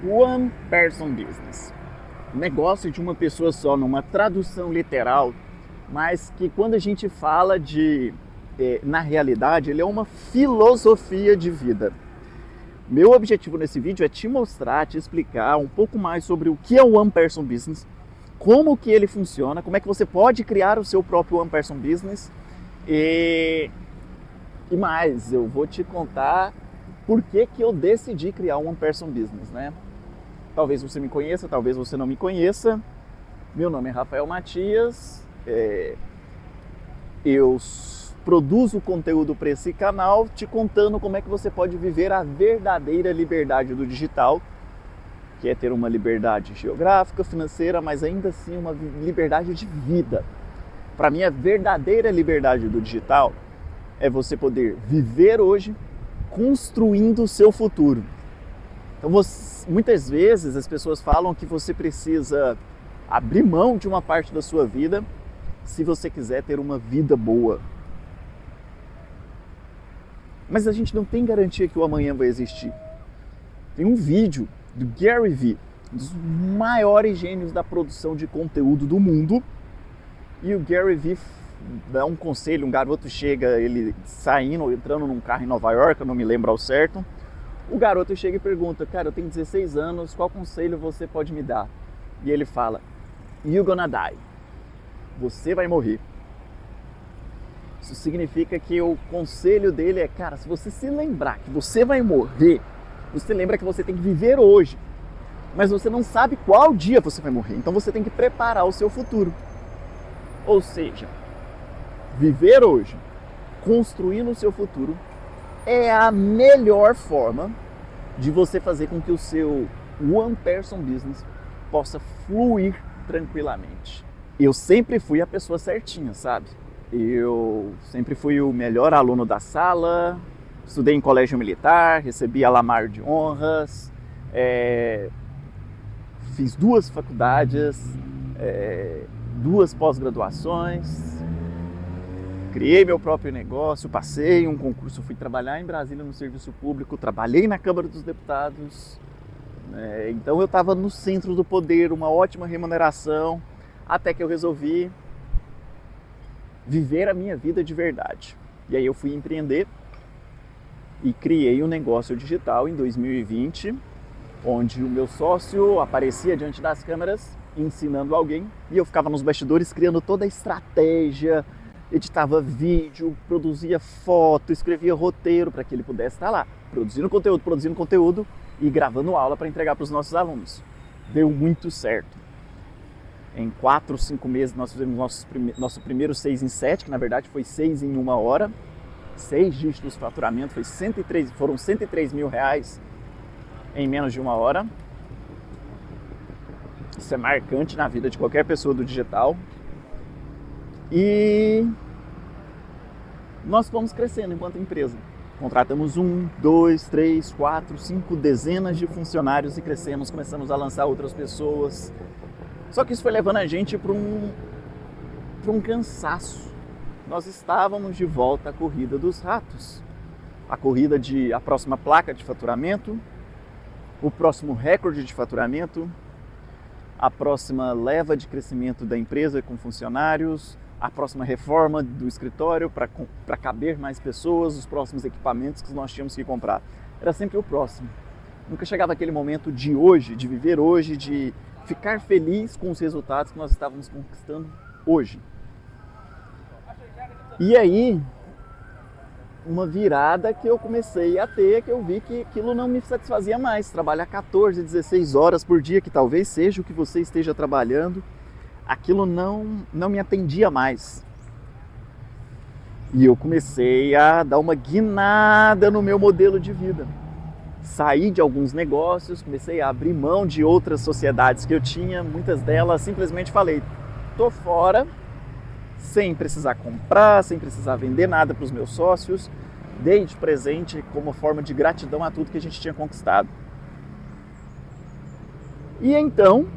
One Person Business. Negócio de uma pessoa só, numa tradução literal, mas que quando a gente fala na realidade, ele é uma filosofia de vida. Meu objetivo nesse vídeo é te mostrar, te explicar um pouco mais sobre o que é o One Person Business, como que ele funciona, como é que você pode criar o seu próprio One Person Business e mais, eu vou te contar por que eu decidi criar um One Person Business, né? Talvez você me conheça, talvez você não me conheça. Meu nome é Rafael Matias, eu produzo conteúdo para esse canal te contando como é que você pode viver a verdadeira liberdade do digital, que é ter uma liberdade geográfica, financeira, mas ainda assim uma liberdade de vida. Para mim, a verdadeira liberdade do digital é você poder viver hoje construindo o seu futuro. Então, muitas vezes as pessoas falam que você precisa abrir mão de uma parte da sua vida se você quiser ter uma vida boa. Mas a gente não tem garantia que o amanhã vai existir. Tem um vídeo do Gary Vee, um dos maiores gênios da produção de conteúdo do mundo, e o Gary Vee dá um conselho, um garoto chega, ele saindo, entrando num carro em Nova York, eu não me lembro ao certo, o garoto chega e pergunta, cara, eu tenho 16 anos, qual conselho você pode me dar? E ele fala, you're gonna die, você vai morrer. Isso significa que o conselho dele é, cara, se você se lembrar que você vai morrer, você lembra que você tem que viver hoje, mas você não sabe qual dia você vai morrer, então você tem que preparar o seu futuro. Ou seja, viver hoje, construindo o seu futuro, é a melhor forma de você fazer com que o seu One Person Business possa fluir tranquilamente. Eu sempre fui a pessoa certinha, sabe? Eu sempre fui o melhor aluno da sala, estudei em colégio militar, recebi a Lamar de honras, fiz 2 faculdades, 2 pós-graduações, criei meu próprio negócio, passei um concurso, fui trabalhar em Brasília no serviço público, trabalhei na Câmara dos Deputados, então eu estava no centro do poder, uma ótima remuneração, até que eu resolvi viver a minha vida de verdade. E aí eu fui empreender e criei um negócio digital em 2020, onde o meu sócio aparecia diante das câmeras ensinando alguém e eu ficava nos bastidores criando toda a estratégia, editava vídeo, produzia foto, escrevia roteiro para que ele pudesse estar lá, produzindo conteúdo e gravando aula para entregar para os nossos alunos. Deu muito certo. Em 4 ou 5 meses nós fizemos nosso primeiro 6 em 7, que na verdade foi 6 em 1 hora. 6 dígitos de faturamento, foram 103 mil reais em menos de 1 hora. Isso é marcante na vida de qualquer pessoa do digital. E nós fomos crescendo enquanto empresa. Contratamos 1, 2, 3, 4, 5 dezenas de funcionários e crescemos, começamos a lançar outras pessoas. Só que isso foi levando a gente para um cansaço. Nós estávamos de volta à corrida dos ratos. A corrida a próxima placa de faturamento, o próximo recorde de faturamento, a próxima leva de crescimento da empresa com funcionários, a próxima reforma do escritório para caber mais pessoas, os próximos equipamentos que nós tínhamos que comprar. Era sempre o próximo. Nunca chegava aquele momento de hoje, de viver hoje, de ficar feliz com os resultados que nós estávamos conquistando hoje. E aí, uma virada que eu comecei a ter, que eu vi que aquilo não me satisfazia mais. Trabalhar 14, 16 horas por dia, que talvez seja o que você esteja trabalhando, aquilo não me atendia mais. E eu comecei a dar uma guinada no meu modelo de vida. Saí de alguns negócios, comecei a abrir mão de outras sociedades que eu tinha, muitas delas simplesmente falei, tô fora, sem precisar comprar, sem precisar vender nada para os meus sócios, dei de presente como forma de gratidão a tudo que a gente tinha conquistado. E então,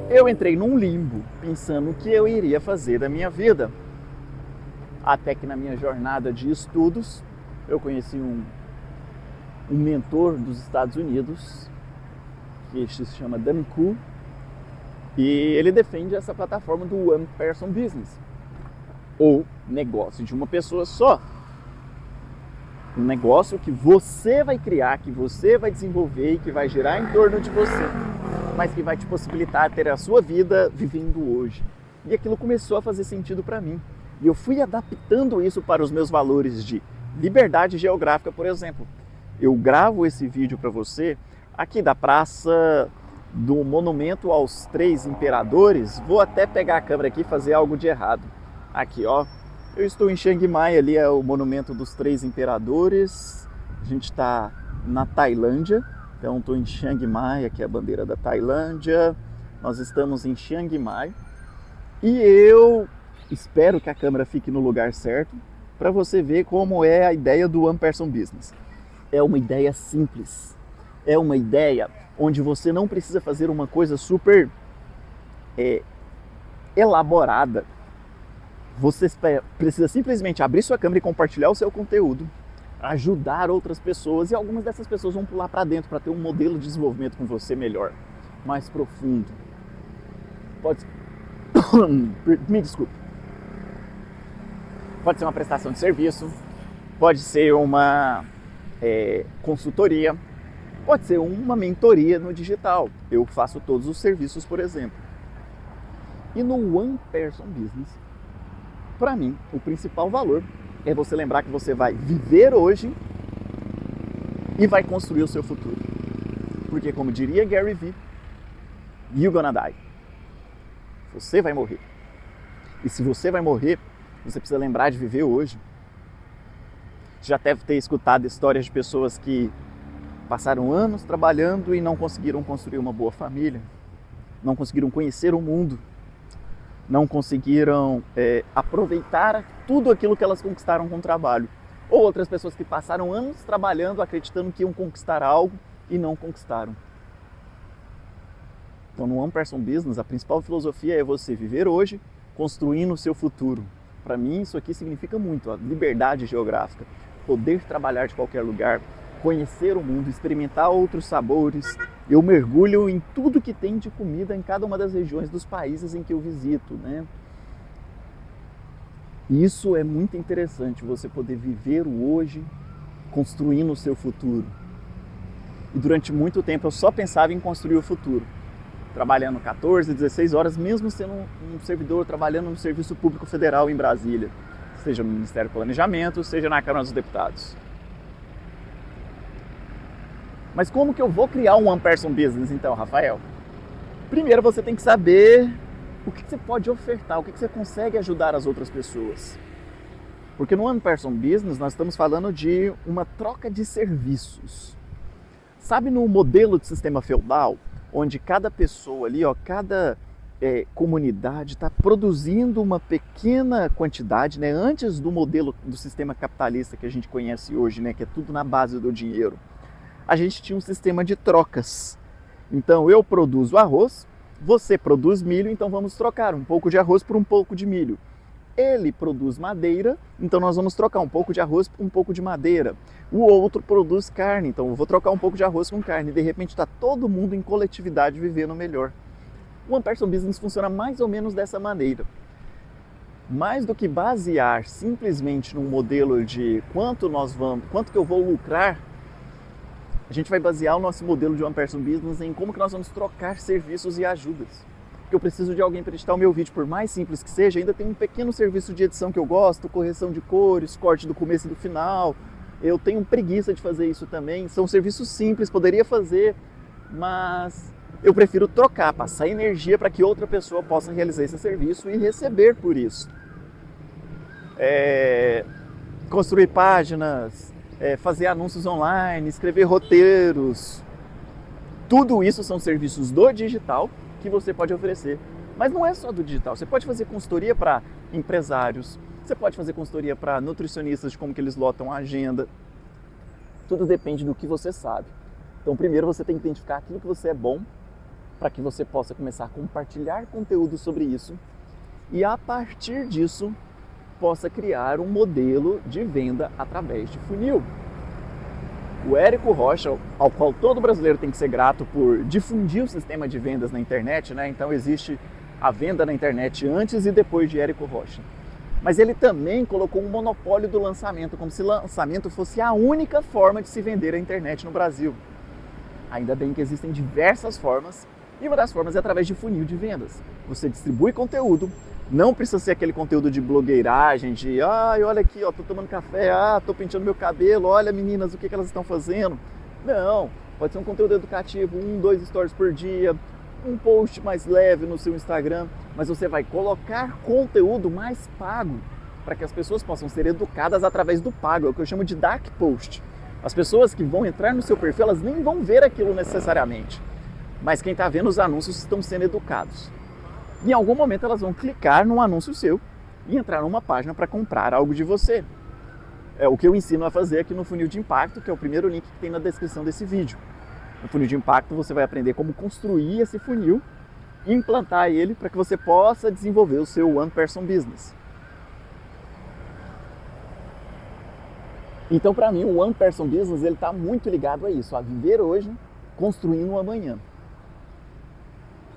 eu entrei num limbo, pensando o que eu iria fazer da minha vida. Até que na minha jornada de estudos, eu conheci um mentor dos Estados Unidos que se chama Dan Ku, e ele defende essa plataforma do One Person Business, ou negócio de uma pessoa só. Um negócio que você vai criar, que você vai desenvolver e que vai girar em torno de você, mas que vai te possibilitar ter a sua vida vivendo hoje. E aquilo começou a fazer sentido para mim. E eu fui adaptando isso para os meus valores de liberdade geográfica, por exemplo. Eu gravo esse vídeo para você aqui da praça do Monumento aos Três Imperadores. Vou até pegar a câmera aqui e fazer algo de errado. Aqui, ó. Eu estou em Chiang Mai, ali é o Monumento dos Três Imperadores. A gente está na Tailândia, então estou em Chiang Mai, aqui é a bandeira da Tailândia. Nós estamos em Chiang Mai e eu espero que a câmera fique no lugar certo para você ver como é a ideia do One Person Business. É uma ideia simples, é uma ideia onde você não precisa fazer uma coisa super elaborada. Você precisa simplesmente abrir sua câmera e compartilhar o seu conteúdo, ajudar outras pessoas, e algumas dessas pessoas vão pular para dentro para ter um modelo de desenvolvimento com você melhor, mais profundo. Pode me desculpe. Pode ser uma prestação de serviço, pode ser uma consultoria, pode ser uma mentoria no digital. Eu faço todos os serviços, por exemplo. E no One Person Business, para mim, o principal valor é você lembrar que você vai viver hoje e vai construir o seu futuro. Porque, como diria Gary Vee, you're gonna die. Você vai morrer. E se você vai morrer, você precisa lembrar de viver hoje. Você já deve ter escutado histórias de pessoas que passaram anos trabalhando e não conseguiram construir uma boa família, não conseguiram conhecer o mundo, não conseguiram aproveitar tudo aquilo que elas conquistaram com o trabalho. Ou outras pessoas que passaram anos trabalhando, acreditando que iam conquistar algo e não conquistaram. Então, no One Person Business, a principal filosofia é você viver hoje, construindo o seu futuro. Para mim, isso aqui significa muito, a liberdade geográfica. Poder trabalhar de qualquer lugar, conhecer o mundo, experimentar outros sabores. Eu mergulho em tudo que tem de comida em cada uma das regiões dos países em que eu visito, né? Isso é muito interessante, você poder viver o hoje, construindo o seu futuro. E durante muito tempo eu só pensava em construir o futuro, trabalhando 14, 16 horas, mesmo sendo um servidor trabalhando no Serviço Público Federal em Brasília, seja no Ministério do Planejamento, seja na Câmara dos Deputados. Mas como que eu vou criar um One Person Business então, Rafael? Primeiro você tem que saber o que você pode ofertar, o que você consegue ajudar as outras pessoas. Porque no One Person Business nós estamos falando de uma troca de serviços. Sabe no modelo de sistema feudal, onde cada pessoa ali, cada comunidade está produzindo uma pequena quantidade, né, antes do modelo do sistema capitalista que a gente conhece hoje, né, que é tudo na base do dinheiro. A gente tinha um sistema de trocas. Então eu produzo arroz, você produz milho, então vamos trocar um pouco de arroz por um pouco de milho. Ele produz madeira, então nós vamos trocar um pouco de arroz por um pouco de madeira. O outro produz carne, então eu vou trocar um pouco de arroz com carne. De repente está todo mundo em coletividade vivendo melhor. O One Person Business funciona mais ou menos dessa maneira. Mais do que basear simplesmente num modelo de quanto que eu vou lucrar, a gente vai basear o nosso modelo de One Person Business em como que nós vamos trocar serviços e ajudas. Porque eu preciso de alguém para editar o meu vídeo, por mais simples que seja, ainda tem um pequeno serviço de edição que eu gosto, correção de cores, corte do começo e do final. Eu tenho preguiça de fazer isso também. São serviços simples, poderia fazer, mas eu prefiro trocar, passar energia para que outra pessoa possa realizar esse serviço e receber por isso. Construir páginas, fazer anúncios online, escrever roteiros. Tudo isso são serviços do digital que você pode oferecer. Mas não é só do digital. Você pode fazer consultoria para empresários, você pode fazer consultoria para nutricionistas de como que eles lotam a agenda. Tudo depende do que você sabe. Então, primeiro você tem que identificar aquilo que você é bom, para que você possa começar a compartilhar conteúdo sobre isso e, a partir disso, possa criar um modelo de venda através de funil. O Érico Rocha, ao qual todo brasileiro tem que ser grato por difundir o sistema de vendas na internet, né? Então existe a venda na internet antes e depois de Érico Rocha. Mas ele também colocou um monopólio do lançamento, como se lançamento fosse a única forma de se vender a internet no Brasil. Ainda bem que existem diversas formas, e uma das formas é através de funil de vendas. Você distribui conteúdo, não precisa ser aquele conteúdo de blogueiragem, de olha aqui, tô tomando café, tô penteando meu cabelo, olha meninas, o que elas estão fazendo. Não, pode ser um conteúdo educativo, 1, 2 stories por dia, um post mais leve no seu Instagram, mas você vai colocar conteúdo mais pago para que as pessoas possam ser educadas através do pago, é o que eu chamo de dark post. As pessoas que vão entrar no seu perfil, elas nem vão ver aquilo necessariamente, mas quem está vendo os anúncios estão sendo educados. Em algum momento elas vão clicar num anúncio seu e entrar numa página para comprar algo de você. É o que eu ensino a fazer aqui no Funil de Impacto, que é o primeiro link que tem na descrição desse vídeo. No Funil de Impacto você vai aprender como construir esse funil e implantar ele para que você possa desenvolver o seu One Person Business. Então, para mim, o One Person Business está muito ligado a isso, a viver hoje, construindo um amanhã.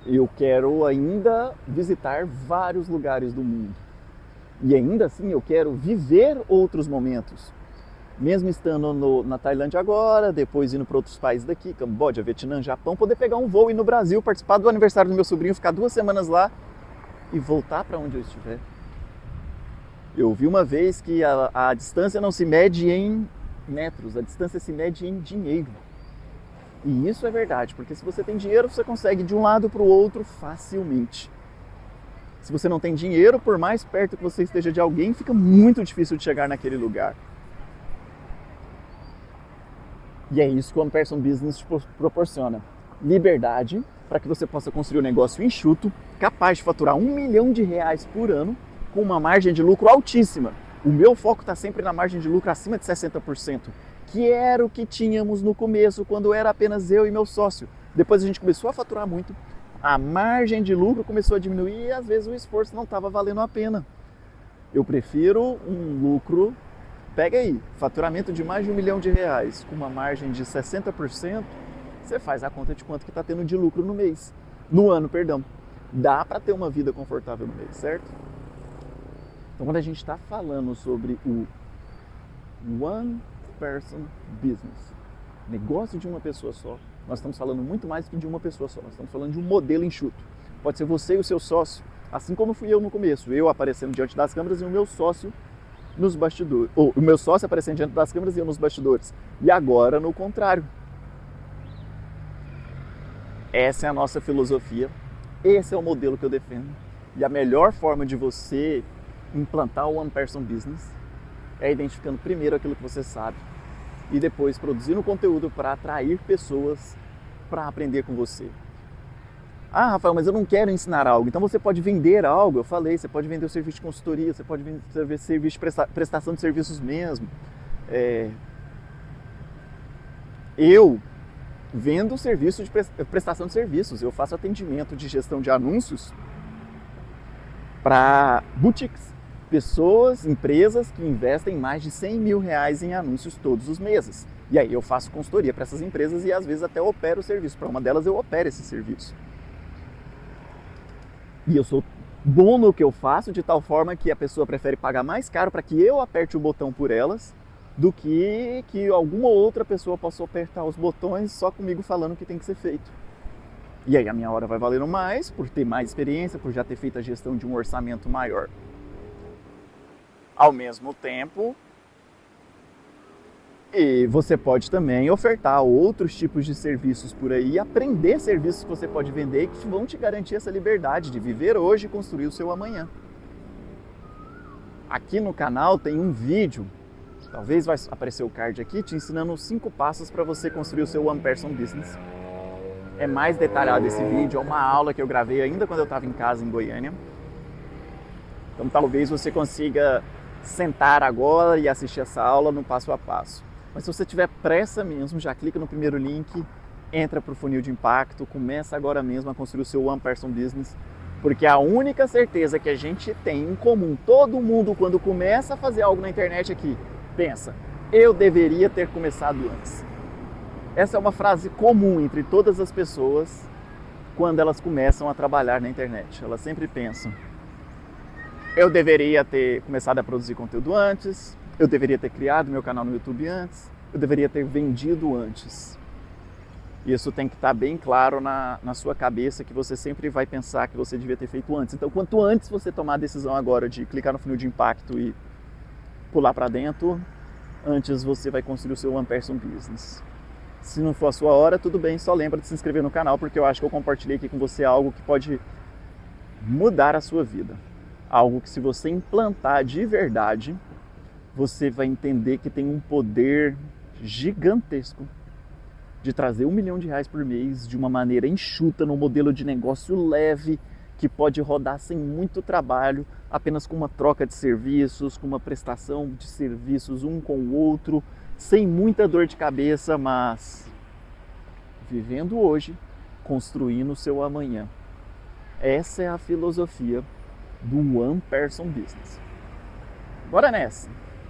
Eu quero ainda visitar vários lugares do mundo. E ainda assim eu quero viver outros momentos. Mesmo estando na Tailândia agora, depois indo para outros países daqui, Camboja, Vietnã, Japão, poder pegar um voo e ir no Brasil, participar do aniversário do meu sobrinho, ficar 2 semanas lá e voltar para onde eu estiver. Eu vi uma vez que a distância não se mede em metros, a distância se mede em dinheiro. E isso é verdade, porque se você tem dinheiro, você consegue ir de um lado para o outro facilmente. Se você não tem dinheiro, por mais perto que você esteja de alguém, fica muito difícil de chegar naquele lugar. E é isso que o One Person Business te proporciona. Liberdade para que você possa construir um negócio enxuto, capaz de faturar R$1 milhão por ano, com uma margem de lucro altíssima. O meu foco está sempre na margem de lucro acima de 60%, que era o que tínhamos no começo, quando era apenas eu e meu sócio. Depois a gente começou a faturar muito, a margem de lucro começou a diminuir e às vezes o esforço não estava valendo a pena. Eu prefiro um lucro, pega aí, faturamento de mais de R$1 milhão, com uma margem de 60%, você faz a conta de quanto que está tendo de lucro no ano. Dá para ter uma vida confortável no mês, certo? Então, quando a gente está falando sobre o One Person Business, negócio de uma pessoa só, nós estamos falando muito mais do que de uma pessoa só, nós estamos falando de um modelo enxuto. Pode ser você e o seu sócio, assim como fui eu no começo, eu aparecendo diante das câmeras e o meu sócio nos bastidores, ou o meu sócio aparecendo diante das câmeras e eu nos bastidores. E agora no contrário. Essa é a nossa filosofia, esse é o modelo que eu defendo. E a melhor forma de você implantar o One Person Business é identificando primeiro aquilo que você sabe e depois produzindo conteúdo para atrair pessoas para aprender com você. Ah, Rafael, mas eu não quero ensinar algo. Então você pode vender algo, eu falei, você pode vender o serviço de consultoria, você pode vender serviço de prestação de serviços mesmo. Eu vendo serviço de prestação de serviços, eu faço atendimento de gestão de anúncios para boutiques. Pessoas, empresas que investem mais de R$100 mil em anúncios todos os meses. E aí eu faço consultoria para essas empresas e às vezes até opero o serviço. Para uma delas eu opero esse serviço. E eu sou bom no que eu faço de tal forma que a pessoa prefere pagar mais caro para que eu aperte o botão por elas do que alguma outra pessoa possa apertar os botões só comigo falando o que tem que ser feito. E aí a minha hora vai valendo mais por ter mais experiência, por já ter feito a gestão de um orçamento maior. Ao mesmo tempo, e você pode também ofertar outros tipos de serviços por aí, aprender serviços que você pode vender e que vão te garantir essa liberdade de viver hoje e construir o seu amanhã. Aqui no canal tem um vídeo, talvez vai aparecer o card aqui, te ensinando 5 passos para você construir o seu One Person Business. É mais detalhado esse vídeo, é uma aula que eu gravei ainda quando eu estava em casa em Goiânia. Então talvez você consiga sentar agora e assistir essa aula no passo a passo. Mas se você tiver pressa mesmo, já clica no primeiro link, entra para o Funil de Impacto, começa agora mesmo a construir o seu One Person Business, porque a única certeza que a gente tem em comum, todo mundo quando começa a fazer algo na internet aqui, pensa, eu deveria ter começado antes. Essa é uma frase comum entre todas as pessoas quando elas começam a trabalhar na internet. Elas sempre pensam: eu deveria ter começado a produzir conteúdo antes, eu deveria ter criado meu canal no YouTube antes, eu deveria ter vendido antes. Isso tem que estar bem claro na sua cabeça, que você sempre vai pensar que você devia ter feito antes. Então, quanto antes você tomar a decisão agora de clicar no funil de impacto e pular para dentro, antes você vai construir o seu One Person Business. Se não for a sua hora, tudo bem, só lembra de se inscrever no canal, porque eu acho que eu compartilhei aqui com você algo que pode mudar a sua vida. Algo que, se você implantar de verdade, você vai entender que tem um poder gigantesco de trazer R$1 milhão por mês de uma maneira enxuta, num modelo de negócio leve, que pode rodar sem muito trabalho, apenas com uma troca de serviços, com uma prestação de serviços um com o outro, sem muita dor de cabeça, mas vivendo hoje, construindo o seu amanhã. Essa é a filosofia do One Person Business. Bora nessa!